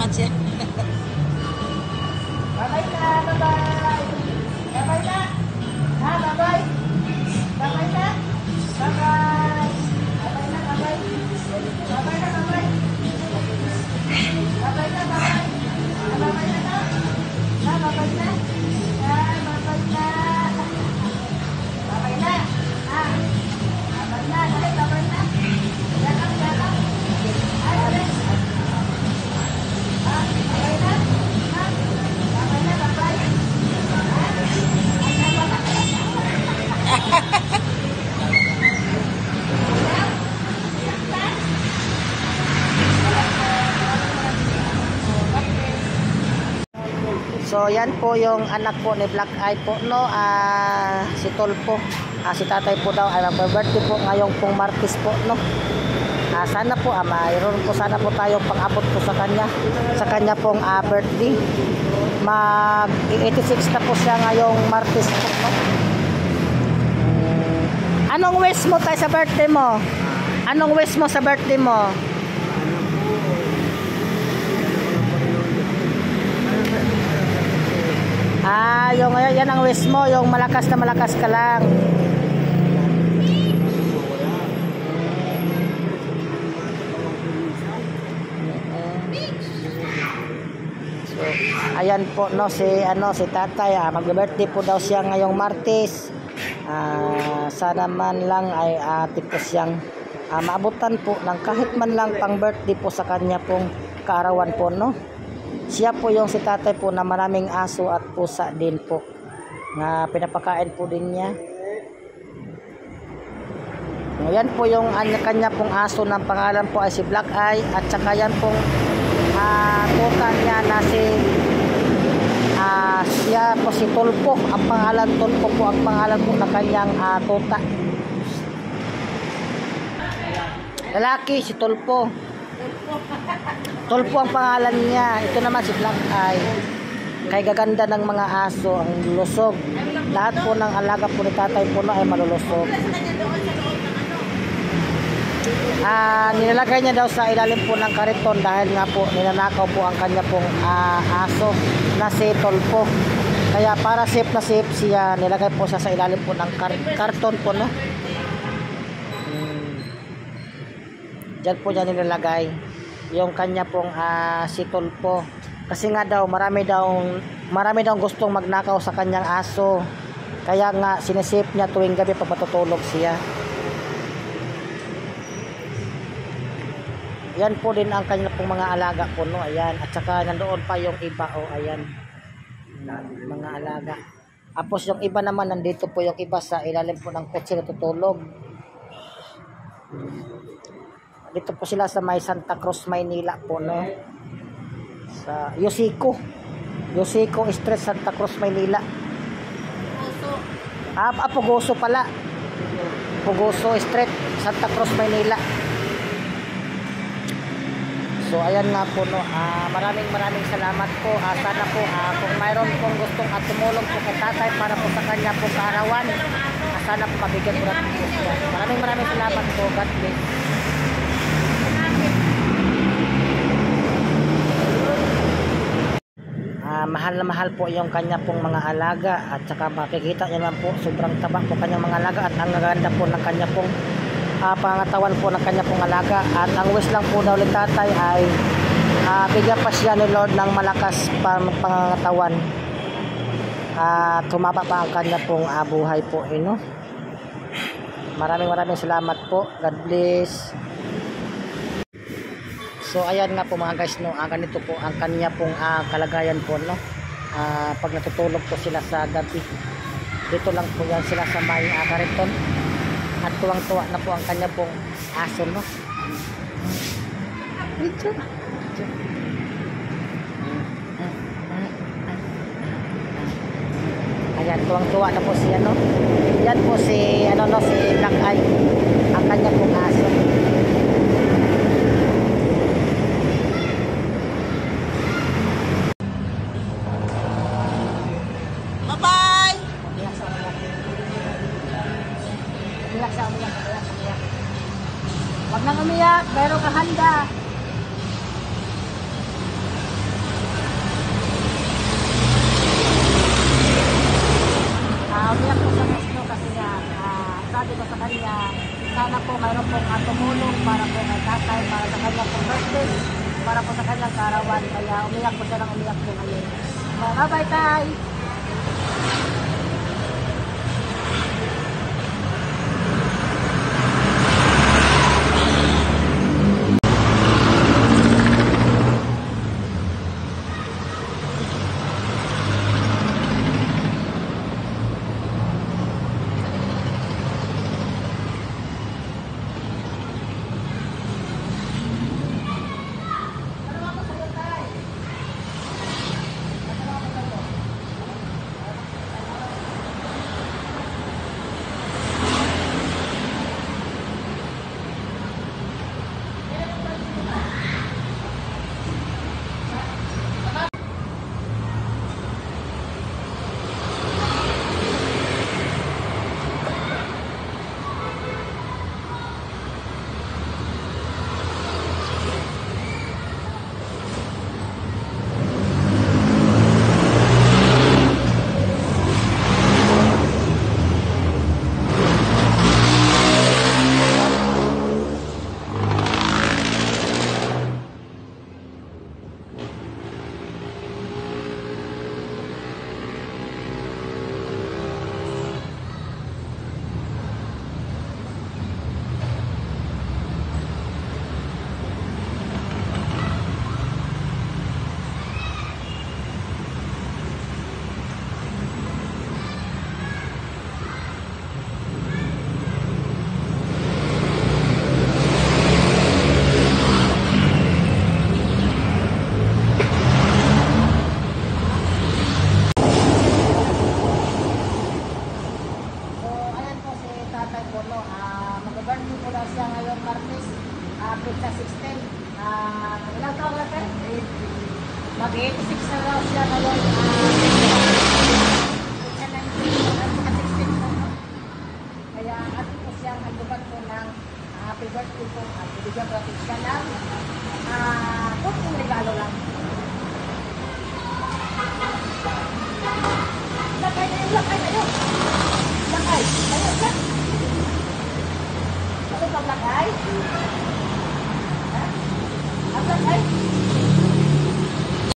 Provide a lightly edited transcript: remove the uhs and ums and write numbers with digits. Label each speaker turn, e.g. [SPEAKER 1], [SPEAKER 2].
[SPEAKER 1] naman siya.
[SPEAKER 2] Bye-bye na, bye-bye. Bye-bye na. Ha, bye-bye. Bye-bye na. Bye-bye. Bye-bye na, bye-bye. Bye-bye na, bye-bye. Bye-bye na, bye-bye. Bye-bye na na. Ha, bye-bye na. Ha, bye-bye na. Bye-bye na. Ha. Bye-bye na. Dali, bye-bye na. Yalang, yalang. Ay, dali. Ha, bye-bye na. Ha. Bye-bye na, bye-bye.
[SPEAKER 1] So yan po yung anak po ni Black Eye po, no, si Tulpo. Si tatay po daw ay mag-birthday po ngayong pong Martes po, no. Sana po mayroon po sana po tayong pang-abot po sa kanya pong birthday. Mag 86 na po siya ngayong Martes po, no? Anong wish mo tayo sa birthday mo? Anong wish mo sa birthday mo? Yung yan ang wish mo, yung malakas na malakas ka lang. So, ayan po, no, si tatay, mag-birthday po daw siya ngayong Martes. Sana man lang ay tipos siyang maabutan po ng kahit man lang pang birthday po sa kanya pong kaarawan po, no. Siya po yung si tatay po na maraming aso at pusa din po na pinapakain po din niya. Yan po yung kanya pong aso ng pangalan po ay si Black Eye, at saka yan pong tuta niya na siya po si Tulpo. Ang pangalan Tulpo po ang pangalan po na kanyang tuta. Lalaki si Tulpo. Tulpo ang pangalan niya. Ito naman si Black Eye. Kay gaganda ng mga aso, ang lusog. Lahat po ng alaga po ni tatay po ay malulusog. Nilalagay niya daw sa ilalim po ng kariton dahil nga po ninanakaw po ang kanya pong aso na si Tulpo. Kaya para safe na safe siya, nilagay po siya sa ilalim po ng karton po, no. Diyan po niya nilalagay yung kanya pong si Tulpo. Kasi nga daw marami daw gustong magnakaw sa kanyang aso. Kaya nga sinisip niya tuwing gabi pag matutulog siya. Yan po din ang kanya pong mga alaga po, no. Ayan, at saka nandoon pa yung iba, ayan, mga alaga. Tapos yung iba naman, nandito po yung iba sa ilalim po ng kotse natutulog. Dito po sila sa may Santa Cruz, Maynila po, no. Sa Yosico Street, Santa Cruz, Maynila. Pugoso pala. Pugoso Street, Santa Cruz, Maynila. So ayan nga po, no. Maraming salamat po. Sana po kung mayroon pong gustong tumulong po kay tatay para po sa kanya po kaarawan, sana po mabigyan po natin po siya. Maraming salamat po. God bless. Mahal na mahal po yung kanya pong mga alaga, at saka makikita nyo naman po sobrang taba po kanyang mga alaga, at ang gaganda po ng kanya pong pangatawan po ng kanya pong alaga. At ang wish lang po daw ni tatay ay bigyan pa siya ni Lord ng malakas pangatawan, tumaba pa ang kanya pong buhay po, no. Maraming salamat po. God bless. So ayan nga po mga guys, no, ganito po ang kanya pong kalagayan po, no. Pag natutulog po sila sa gabi, dito lang po yan sila sa may kariton, at tuwang-tuwa na po ang kanya pong aso, no. Ayan, tuwang-tuwa na po siya, no. Yan po si si Black Eye, ang kanya pong aso. Wag nang umiyak, pero kahanda.
[SPEAKER 2] umiyak po sa gusto kasi nga, sabi ko sa kanya, sana po mayroon pong tumulong para po kay tatay, para sa kanya pong birthday, para po sa kanyang karawan. Kaya umiyak po siya ng umiyak po ngayon. Bye-bye, tay! Mag-birthday po daw siya ngayon Martes, Pizza 16. Ilang taon na tayo? Mag-86 na daw siya ngayon. Pizza 16 po. Kaya atin po siya magbubat po ng happy birthday po. At bibigyan po natin siya ng kunting regalo lang. Lakay na yun, lakay na yun. Lakay, ayun, lakay. Ano ba lakay? Ha? Ang lakay?